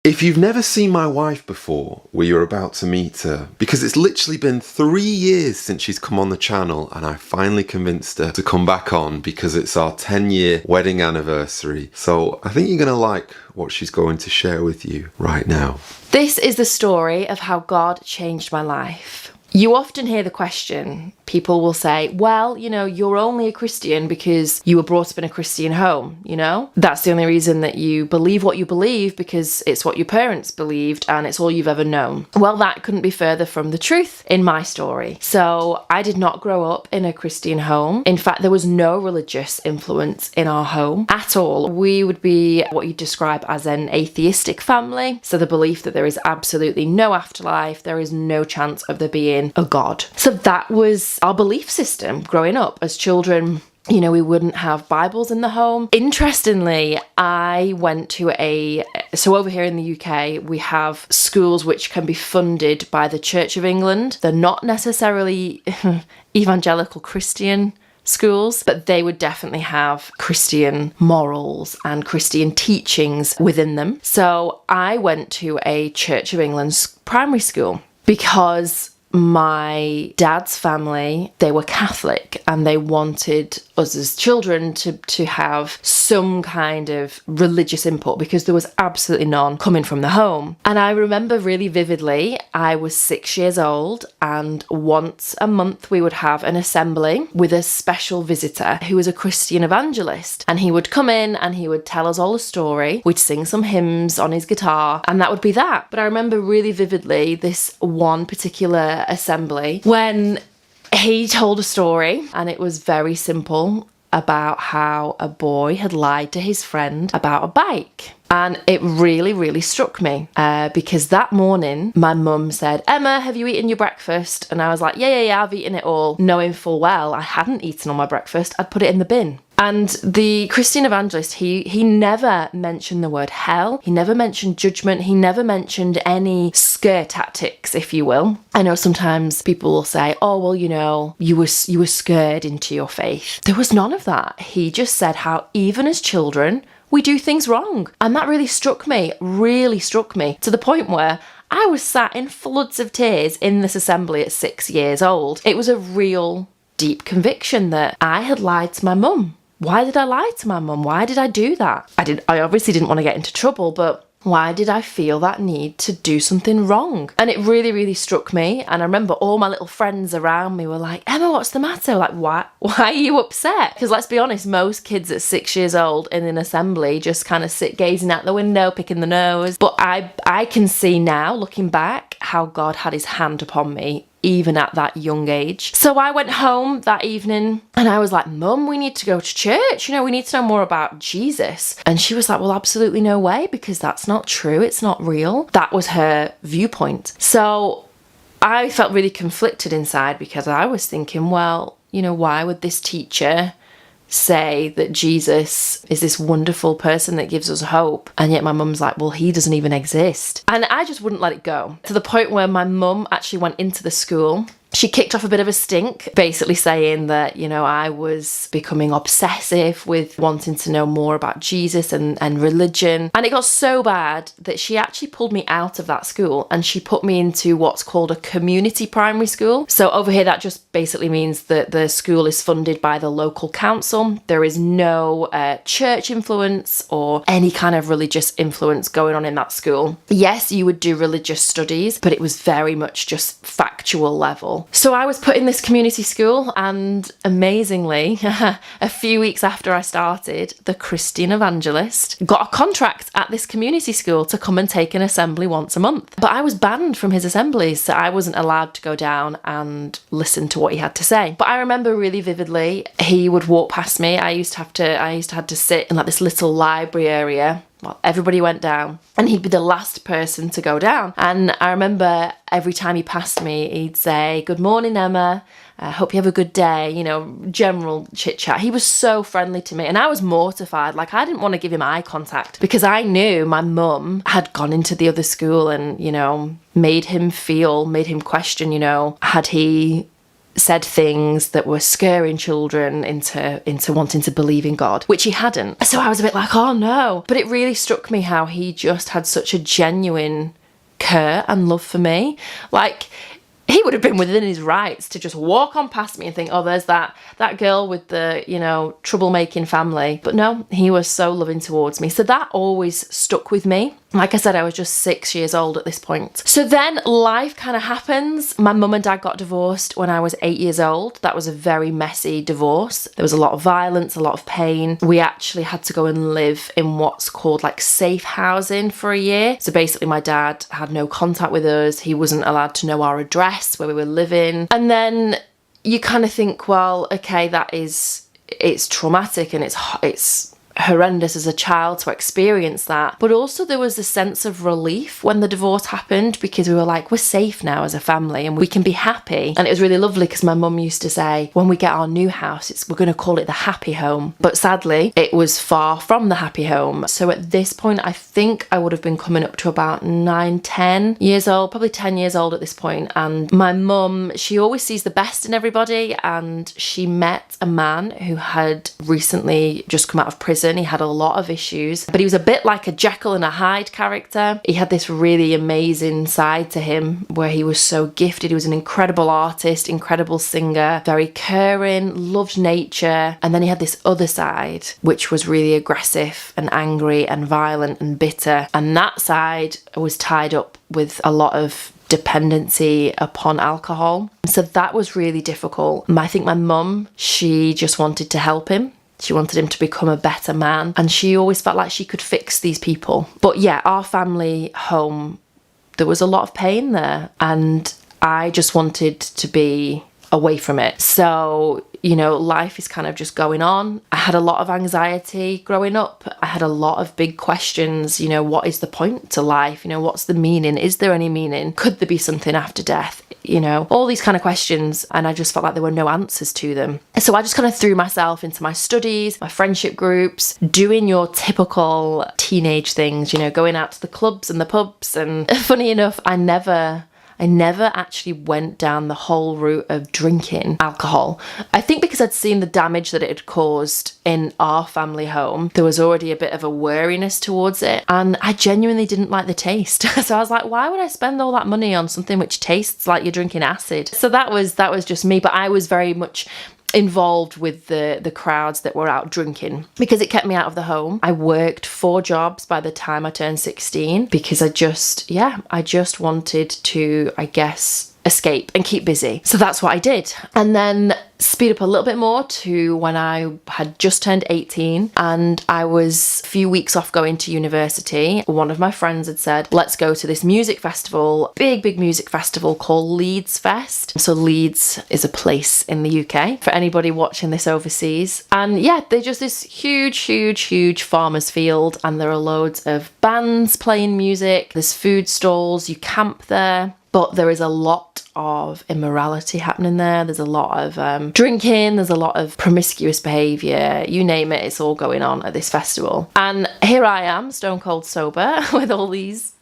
If you've never seen my wife before, where you're about to meet her, because it's literally been 3 years since she's come on the channel and I finally convinced her to come back on because it's our 10-year wedding anniversary. So I think you're going to like what she's going to share with you right now. This is the story of how God changed my life. You often hear the question, people will say, well, you're only a Christian because you were brought up in a Christian home, That's the only reason that you believe what you believe because it's what your parents believed and it's all you've ever known. Well, that couldn't be further from the truth in my story. So I did not grow up in a Christian home. In fact, there was no religious influence in our home at all. We would be what you describe as an atheistic family. So the belief that there is absolutely no afterlife, there is no chance of there being a God. So that was our belief system growing up. As children, we wouldn't have Bibles in the home. Interestingly, I went to so over here in the UK, we have schools which can be funded by the Church of England. They're not necessarily evangelical Christian schools, but they would definitely have Christian morals and Christian teachings within them. So I went to a Church of England's primary school because my dad's family, they were Catholic and they wanted us as children to have some kind of religious input because there was absolutely none coming from the home. And I remember really vividly, I was 6 years old and once a month we would have an assembly with a special visitor who was a Christian evangelist, and he would come in and he would tell us all a story. We'd sing some hymns on his guitar and that would be that. But I remember really vividly this one particular assembly when he told a story, and it was very simple, about how a boy had lied to his friend about a bike. And it really, really struck me because that morning my mum said, Emma, have you eaten your breakfast? And I was like, yeah, I've eaten it all, knowing full well I hadn't eaten all my breakfast. I'd put it in the bin. And the Christian evangelist, he never mentioned the word hell. He never mentioned judgment. He never mentioned any scare tactics, if you will. I know sometimes people will say, oh, well, you were scared into your faith. There was none of that. He just said how even as children, we do things wrong. And that really struck me to the point where I was sat in floods of tears in this assembly at 6 years old. It was a real deep conviction that I had lied to my mum. Why did I lie to my mum? Why did I do that? I obviously didn't want to get into trouble, but why did I feel that need to do something wrong? And it really, really struck me. And I remember all my little friends around me were like, Emma, what's the matter? Like, why are you upset? Because let's be honest, most kids at 6 years old in an assembly just kind of sit gazing out the window, picking the nose. But I can see now, looking back, how God had his hand upon me even at that young age. So I went home that evening and I was like, Mum, we need to go to church. We need to know more about Jesus. And she was like, well, absolutely no way, because that's not true. It's not real. That was her viewpoint. So I felt really conflicted inside because I was thinking, well, why would this teacher say that Jesus is this wonderful person that gives us hope, and yet my mum's like, well, he doesn't even exist. And I just wouldn't let it go, to the point where my mum actually went into the school. She kicked off a bit of a stink, basically saying that, I was becoming obsessive with wanting to know more about Jesus and religion. And it got so bad that she actually pulled me out of that school and she put me into what's called a community primary school. So over here, that just basically means that the school is funded by the local council. There is no church influence or any kind of religious influence going on in that school. Yes, you would do religious studies, but it was very much just factual level. So I was put in this community school, and amazingly, a few weeks after I started, the Christian evangelist got a contract at this community school to come and take an assembly once a month. But I was banned from his assemblies, so I wasn't allowed to go down and listen to what he had to say. But I remember really vividly, he would walk past me. I used to have to sit in like this little library area. Well, everybody went down and he'd be the last person to go down. And I remember every time he passed me, he'd say, good morning, Emma. Hope you have a good day, general chit chat. He was so friendly to me and I was mortified. Like, I didn't want to give him eye contact because I knew my mum had gone into the other school and, made him question, had he said things that were scaring children into wanting to believe in God, which he hadn't. So I was a bit like, oh no. But it really struck me how he just had such a genuine care and love for me. Like, he would have been within his rights to just walk on past me and think, oh, there's that girl with the, troublemaking family. But no, he was so loving towards me. So that always stuck with me. Like I said, I was just 6 years old at this point. So then life kind of happens. My mum and dad got divorced when I was 8 years old. That was a very messy divorce. There was a lot of violence, a lot of pain. We actually had to go and live in what's called like safe housing for a year. So basically my dad had no contact with us. He wasn't allowed to know our address, where we were living. And then you kind of think, well, okay, it's traumatic and it's horrendous as a child to experience that. But also there was a sense of relief when the divorce happened, because we were like, we're safe now as a family and we can be happy. And it was really lovely because my mum used to say, when we get our new house, we're going to call it the happy home. But sadly, it was far from the happy home. So at this point, I think I would have been coming up to about 9, 10 years old, probably 10 years old at this point. And my mum, she always sees the best in everybody. And she met a man who had recently just come out of prison. He had a lot of issues, but he was a bit like a Jekyll and a Hyde character. He had this really amazing side to him where he was so gifted. He was an incredible artist, incredible singer, very caring, loved nature. And then he had this other side, which was really aggressive and angry and violent and bitter. And that side was tied up with a lot of dependency upon alcohol. So that was really difficult. I think my mum, she just wanted to help him. She wanted him to become a better man, and she always felt like she could fix these people. But yeah, our family home, there was a lot of pain there, and I just wanted to be away from it. So, life is kind of just going on. I had a lot of anxiety growing up. I had a lot of big questions. What is the point to life? What's the meaning? Is there any meaning? Could there be something after death? All these kind of questions. And I just felt like there were no answers to them. So I just kind of threw myself into my studies, my friendship groups, doing your typical teenage things, going out to the clubs and the pubs. And funny enough, I never actually went down the whole route of drinking alcohol. I think because I'd seen the damage that it had caused in our family home, there was already a bit of a wariness towards it. And I genuinely didn't like the taste. So I was like, why would I spend all that money on something which tastes like you're drinking acid? So that was just me. But I was very much involved with the crowds that were out drinking because it kept me out of the home. I worked 4 jobs by the time I turned 16 because I just wanted to, I guess, escape and keep busy. So that's what I did. And then speed up a little bit more to when I had just turned 18 and I was a few weeks off going to university. One of my friends had said, let's go to this music festival, big music festival called Leeds Fest. So Leeds is a place in the UK for anybody watching this overseas. And yeah, they're just this huge farmer's field, and there are loads of bands playing music. There's food stalls, you camp there. But there is a lot of immorality happening there. There's a lot of drinking. There's a lot of promiscuous behaviour. You name it, it's all going on at this festival. And here I am, stone cold sober, with all these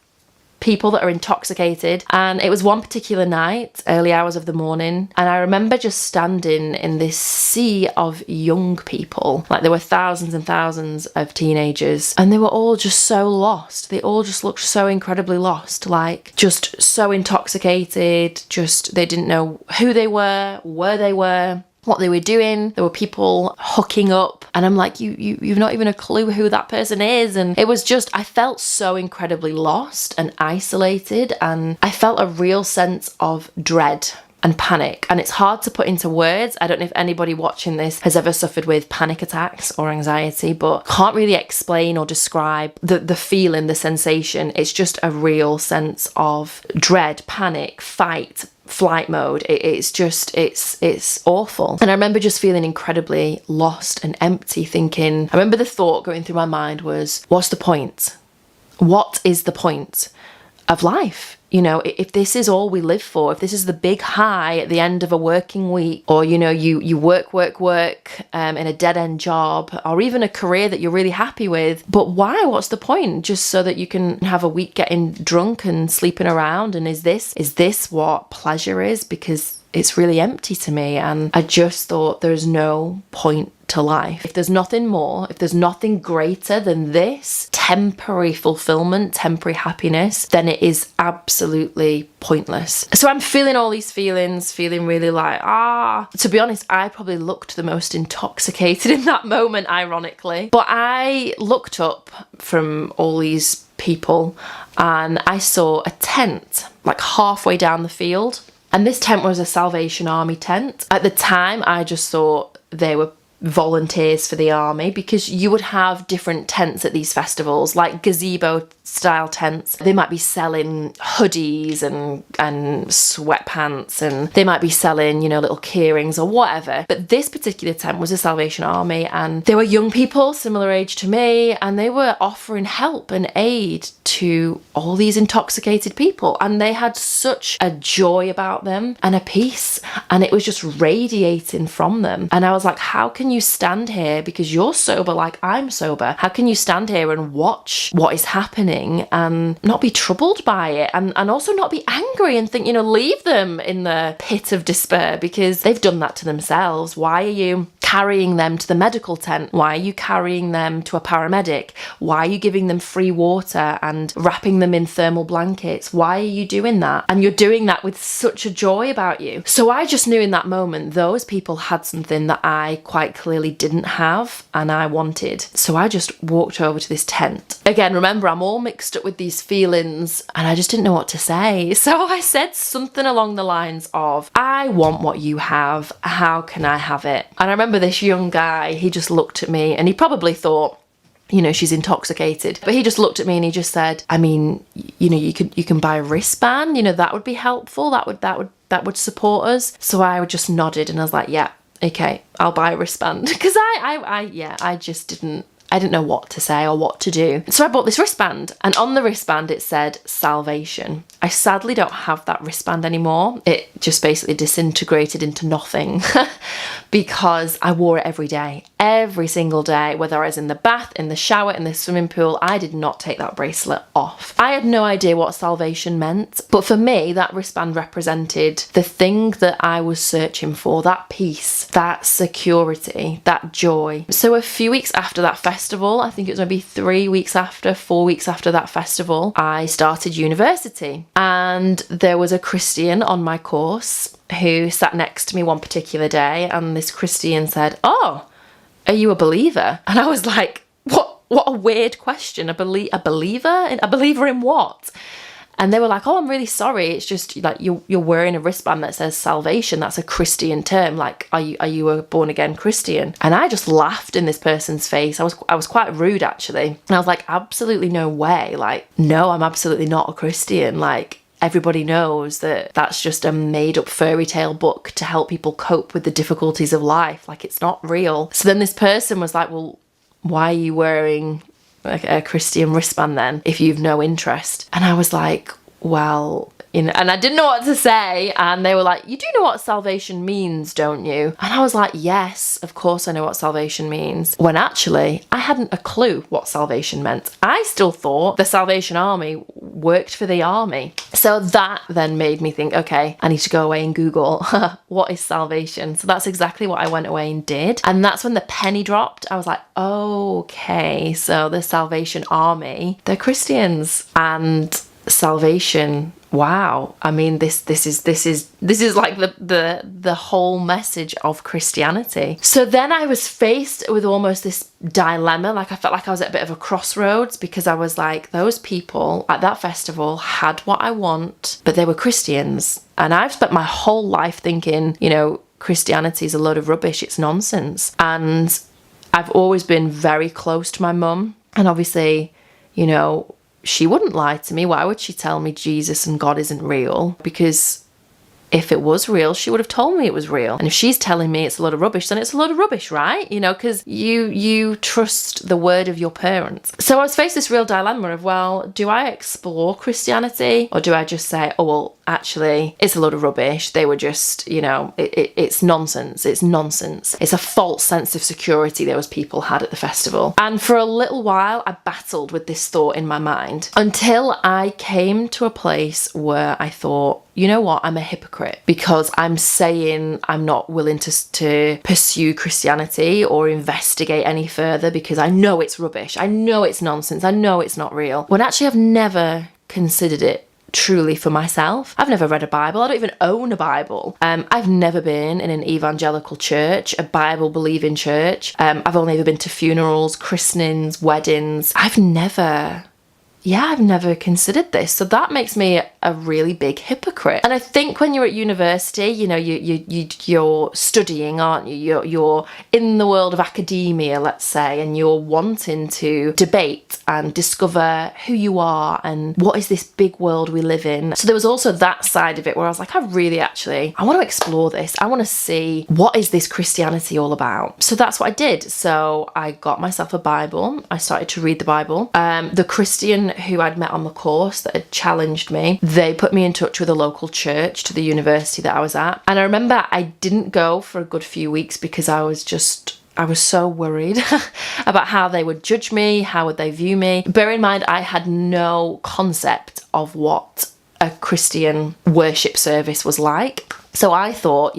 people that are intoxicated. And it was one particular night, early hours of the morning, and I remember just standing in this sea of young people. Like, there were thousands and thousands of teenagers, and they were all just so lost. They all just looked so incredibly lost, like just so intoxicated, just they didn't know who they were, where they were, what they were doing. There were people hooking up, and I'm like, you've not even a clue who that person is. And it was just, I felt so incredibly lost and isolated, and I felt a real sense of dread and panic. And it's hard to put into words. I don't know if anybody watching this has ever suffered with panic attacks or anxiety, but can't really explain or describe the feeling, the sensation. It's just a real sense of dread, panic, fight, flight mode. It's awful. And I remember just feeling incredibly lost and empty, thinking, I remember the thought going through my mind was, what's the point? What is the point of life? If this is all we live for, if this is the big high at the end of a working week, or, you work in a dead-end job, or even a career that you're really happy with, but why? What's the point? Just so that you can have a week getting drunk and sleeping around? And is this what pleasure is? Because it's really empty to me. And I just thought there's no point to life. If there's nothing more, if there's nothing greater than this temporary fulfillment, temporary happiness, then it is absolutely pointless. So I'm feeling all these feelings, feeling really like, to be honest, I probably looked the most intoxicated in that moment, ironically. But I looked up from all these people and I saw a tent like halfway down the field. And this tent was a Salvation Army tent. At the time, I just thought they were volunteers for the army, because you would have different tents at these festivals, like gazebo style tents. They might be selling hoodies and sweatpants, and they might be selling, you know, little key rings or whatever. But this particular tent was a Salvation Army, and they were young people, similar age to me, and they were offering help and aid to all these intoxicated people. And they had such a joy about them and a peace, and it was just radiating from them. And I was like, how can you stand here, because you're sober like I'm sober, how can you stand here and watch what is happening and not be troubled by it, and also not be angry and think, you know, leave them in the pit of despair, because they've done that to themselves. Why are you carrying them to the medical tent? Why are you carrying them to a paramedic? Why are you giving them free water and wrapping them in thermal blankets? Why are you doing that? And you're doing that with such a joy about you. So I just knew in that moment those people had something that I quite clearly didn't have and I wanted. So I just walked over to this tent. Again, remember, I'm all mixed up with these feelings and I just didn't know what to say. So I said something along the lines of, I want what you have. How can I have it? And I remember this young guy, he just looked at me and he probably thought, you know, she's intoxicated. But he just looked at me and he just said, I mean, you know, you can buy a wristband, you know, that would be helpful. That would support us. So I just nodded and I was like, yeah, okay, I'll buy a wristband. Because I didn't know what to say or what to do. So I bought this wristband, and on the wristband it said salvation. I sadly don't have that wristband anymore. It just basically disintegrated into nothing because I wore it every single day, whether I was in the bath, in the shower, in the swimming pool. I did not take that bracelet off. I had no idea what salvation meant, but for me, that wristband represented the thing that I was searching for, that peace, that security, that joy. So a few weeks after that festival, I think it was maybe 4 weeks after that festival, I started university. And there was a Christian on my course who sat next to me one particular day, and this Christian said, "Oh, are you a believer?" And I was like, what a weird question. A believer? A believer in what? And they were like, "Oh, I'm really sorry. It's just like you're wearing a wristband that says salvation. That's a Christian term. Like, are you a born again Christian?" And I just laughed in this person's face. I was quite rude actually. And I was like, absolutely no way. Like, no, I'm absolutely not a Christian. Like, everybody knows that that's just a made up fairy tale book to help people cope with the difficulties of life. Like, it's not real. So then this person was like, "Well, why are you wearing a Christian wristband then if you've no interest?" And I was like, well, you know, and I didn't know what to say. And they were like, "You do know what salvation means, don't you?" And I was like, yes, of course I know what salvation means. When actually I hadn't a clue what salvation meant. I still thought the Salvation Army worked for the army. So that then made me think, okay, I need to go away and Google what is salvation. So that's exactly what I went away and did. And that's when the penny dropped. I was like, okay, so the Salvation Army, they're Christians. And salvation, wow, I mean, this is like the whole message of Christianity. So then I was faced with almost this dilemma. Like, I felt like I was at a bit of a crossroads, because I was like, those people at that festival had what I want, but they were Christians. And I've spent my whole life thinking, you know, Christianity is a load of rubbish, it's nonsense. And I've always been very close to my mum, and obviously, you know, she wouldn't lie to me. Why would she tell me Jesus and God isn't real? Because if it was real, she would have told me it was real. And if she's telling me it's a lot of rubbish, then it's a lot of rubbish, right? You know, because you trust the word of your parents. So I was faced this real dilemma of, well, do I explore Christianity, or do I just say, oh, well, actually, it's a load of rubbish. They were just, it's nonsense. It's nonsense. It's a false sense of security those people had at the festival. And for a little while, I battled with this thought in my mind until I came to a place where I thought, you know what, I'm a hypocrite because I'm saying I'm not willing to pursue Christianity or investigate any further because I know it's rubbish. I know it's nonsense. I know it's not real. When actually I've never considered it truly for myself. I've never read a Bible. I don't even own a Bible. I've never been in an evangelical church, a Bible believing church. I've only ever been to funerals, christenings, weddings. I've never considered this. So that makes me a really big hypocrite. And I think when you're at university, you're studying, aren't you? You're in the world of academia, let's say, and you're wanting to debate and discover who you are and what is this big world we live in. So there was also that side of it where I was like, I want to explore this. I want to see what is this Christianity all about. So that's what I did. So I got myself a Bible. I started to read the Bible. The Christian who I'd met on the course that had challenged me, they put me in touch with a local church to the university that I was at. And I remember I didn't go for a good few weeks because I was so worried about how they would judge me, how would they view me. Bear in mind, I had no concept of what a Christian worship service was like. So I thought,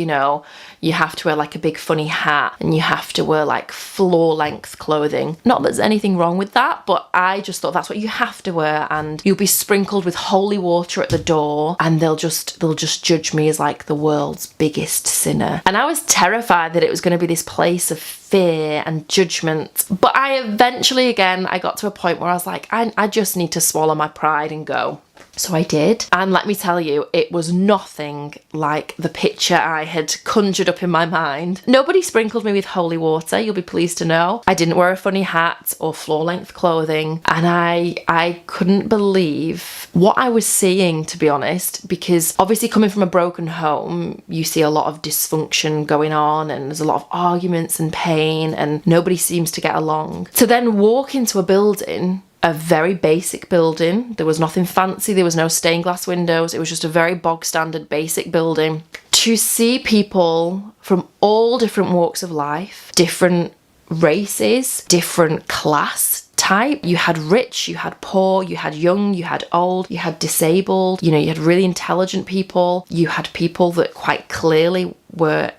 you have to wear like a big funny hat and you have to wear like floor length clothing. Not that there's anything wrong with that, but I just thought that's what you have to wear, and you'll be sprinkled with holy water at the door and they'll just judge me as like the world's biggest sinner. And I was terrified that it was going to be this place of fear and judgment. But I eventually, again, I got to a point where I was like, I just need to swallow my pride and go. So I did. And let me tell you, it was nothing like the picture I had conjured up in my mind. Nobody sprinkled me with holy water, you'll be pleased to know. I didn't wear a funny hat or floor-length clothing. And I couldn't believe what I was seeing, to be honest, because obviously coming from a broken home, you see a lot of dysfunction going on and there's a lot of arguments and pain and nobody seems to get along. To then walk into a building, a very basic building. There was nothing fancy. There was no stained glass windows. It was just a very bog standard basic building. To see people from all different walks of life, different races, different class type. You had rich, you had poor, you had young, you had old, you had disabled, you had really intelligent people. You had people that quite clearly were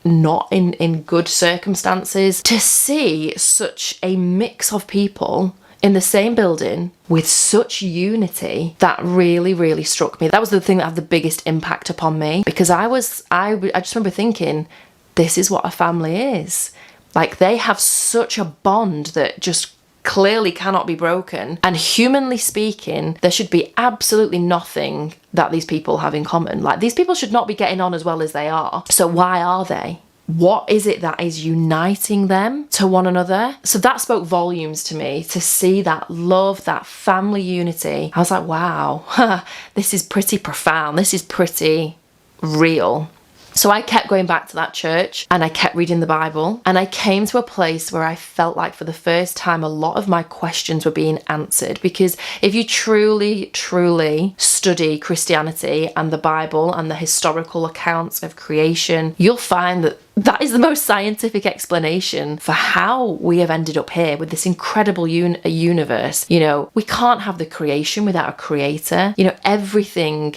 not in good circumstances. To see such a mix of people in the same building with such unity, that really, really struck me. That was the thing that had the biggest impact upon me, because I just remember thinking, this is what a family is. Like, they have such a bond that just clearly cannot be broken. And humanly speaking, there should be absolutely nothing that these people have in common. Like, these people should not be getting on as well as they are. So why are they? What is it that is uniting them to one another? So that spoke volumes to me, to see that love, that family unity. I was like, wow, this is pretty profound. This is pretty real. So I kept going back to that church and I kept reading the Bible, and I came to a place where I felt like for the first time a lot of my questions were being answered. Because if you truly, truly study Christianity and the Bible and the historical accounts of creation, you'll find that that is the most scientific explanation for how we have ended up here with this incredible universe. We can't have the creation without a creator. Everything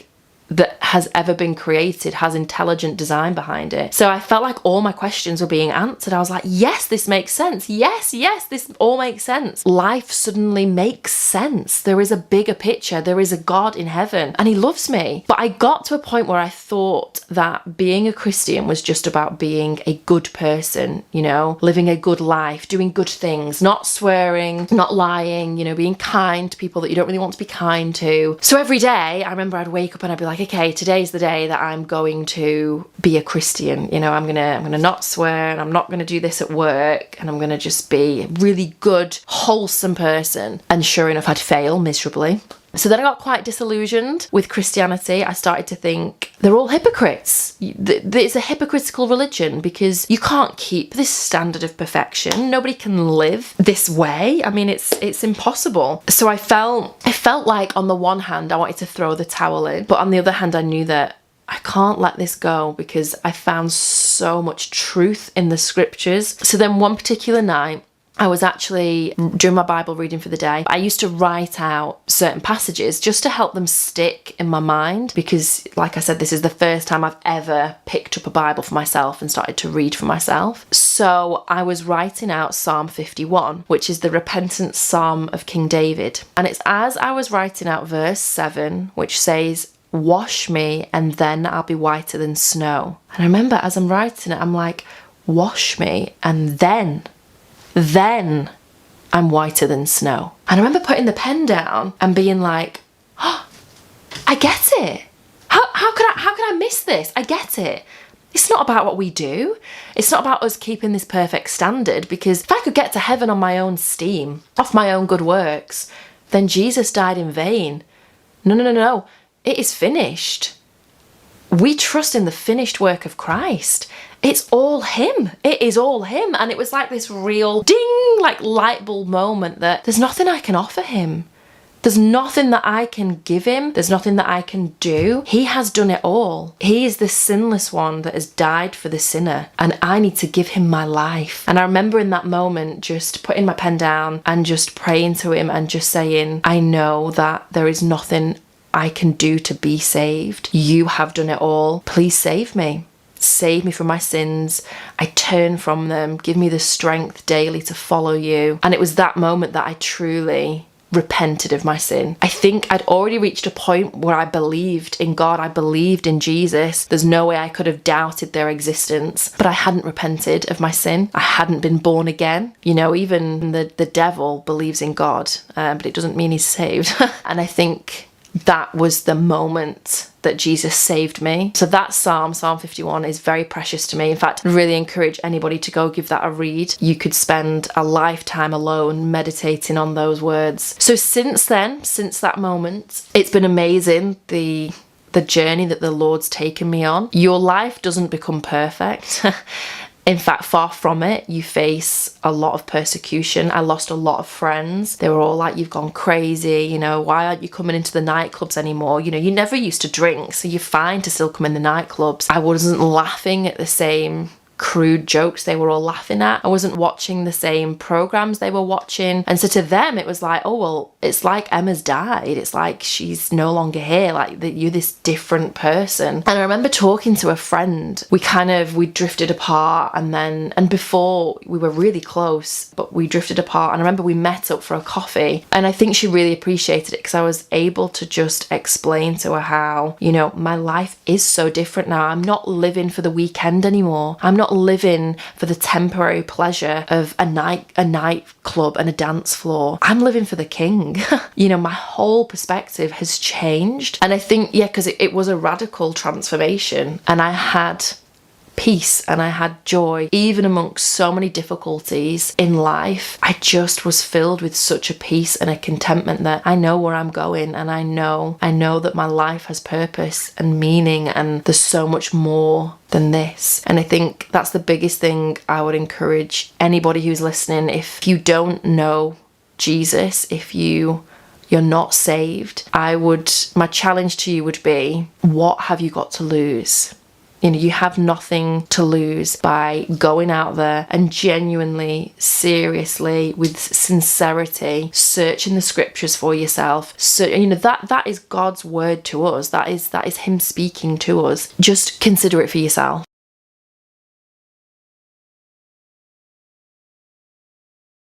that has ever been created has intelligent design behind it. So I felt like all my questions were being answered. I was like, yes, this makes sense. Yes, this all makes sense. Life suddenly makes sense. There is a bigger picture. There is a God in heaven and he loves me. But I got to a point where I thought that being a Christian was just about being a good person, living a good life, doing good things, not swearing, not lying, being kind to people that you don't really want to be kind to. So every day I remember I'd wake up and I'd be like, okay, today's the day that I'm going to be a Christian. I'm gonna not swear, and I'm not gonna do this at work, and I'm gonna just be a really good, wholesome person. And sure enough, I'd fail miserably. So then I got quite disillusioned with Christianity. I started to think they're all hypocrites. It's a hypocritical religion because you can't keep this standard of perfection. Nobody can live this way. I mean, it's impossible. So I felt like on the one hand I wanted to throw the towel in, but on the other hand I knew that I can't let this go because I found so much truth in the scriptures. So then one particular night, I was actually doing my Bible reading for the day. I used to write out certain passages just to help them stick in my mind because, like I said, this is the first time I've ever picked up a Bible for myself and started to read for myself. So I was writing out Psalm 51, which is the repentance psalm of King David. And it's as I was writing out verse 7, which says, "Wash me and then I'll be whiter than snow." And I remember as I'm writing it, I'm like, wash me and then I'm whiter than snow. And I remember putting the pen down and being like, oh, I get it. How could I miss this? I get it. It's not about what we do. It's not about us keeping this perfect standard, because if I could get to heaven on my own steam, off my own good works, then Jesus died in vain. No. It is finished. We trust in the finished work of Christ. It's all him. It is all him. And it was like this real ding, like light bulb moment that there's nothing I can offer him. There's nothing that I can give him. There's nothing that I can do. He has done it all. He is the sinless one that has died for the sinner, and I need to give him my life. And I remember in that moment just putting my pen down and just praying to him and just saying, I know that there is nothing I can do to be saved. You have done it all. Please save me. Save me from my sins. I turn from them. Give me the strength daily to follow you. And it was that moment that I truly repented of my sin. I think I'd already reached a point where I believed in God. I believed in Jesus. There's no way I could have doubted their existence, but I hadn't repented of my sin. I hadn't been born again. You know, even the devil believes in God, but it doesn't mean he's saved. And I think that was the moment that Jesus saved me. So that Psalm 51, is very precious to me. In fact, I really encourage anybody to go give that a read. You could spend a lifetime alone meditating on those words. So since then, since that moment, it's been amazing, the journey that the Lord's taken me on. Your life doesn't become perfect. In fact, far from it. You face a lot of persecution. I lost a lot of friends. They were all like, you've gone crazy, you know, why aren't you coming into the nightclubs anymore? You know, you never used to drink, so you're fine to still come in the nightclubs. I wasn't laughing at the same crude jokes they were all laughing at. I wasn't watching the same programs they were watching. And so to them, it was like, oh, well, it's like Emma's died. It's like she's no longer here. Like you're this different person. And I remember talking to a friend. We drifted apart, and before we were really close, but we drifted apart. And I remember we met up for a coffee, and I think she really appreciated it because I was able to just explain to her how, you know, my life is so different now. I'm not living for the weekend anymore. I'm not living for the temporary pleasure of a nightclub and a dance floor. I'm living for the King. You know, my whole perspective has changed. And I think, because it was a radical transformation, and I had peace and I had joy, even amongst so many difficulties in life. I just was filled with such a peace and a contentment that I know where I'm going, and I know that my life has purpose and meaning, and there's so much more than this. And I think that's the biggest thing I would encourage anybody who's listening. If you don't know Jesus, if you're not saved, my challenge to you would be, what have you got to lose? You know, you have nothing to lose by going out there and genuinely, seriously, with sincerity, searching the scriptures for yourself. So, you know, that is God's word to us. That is him speaking to us. Just consider it for yourself.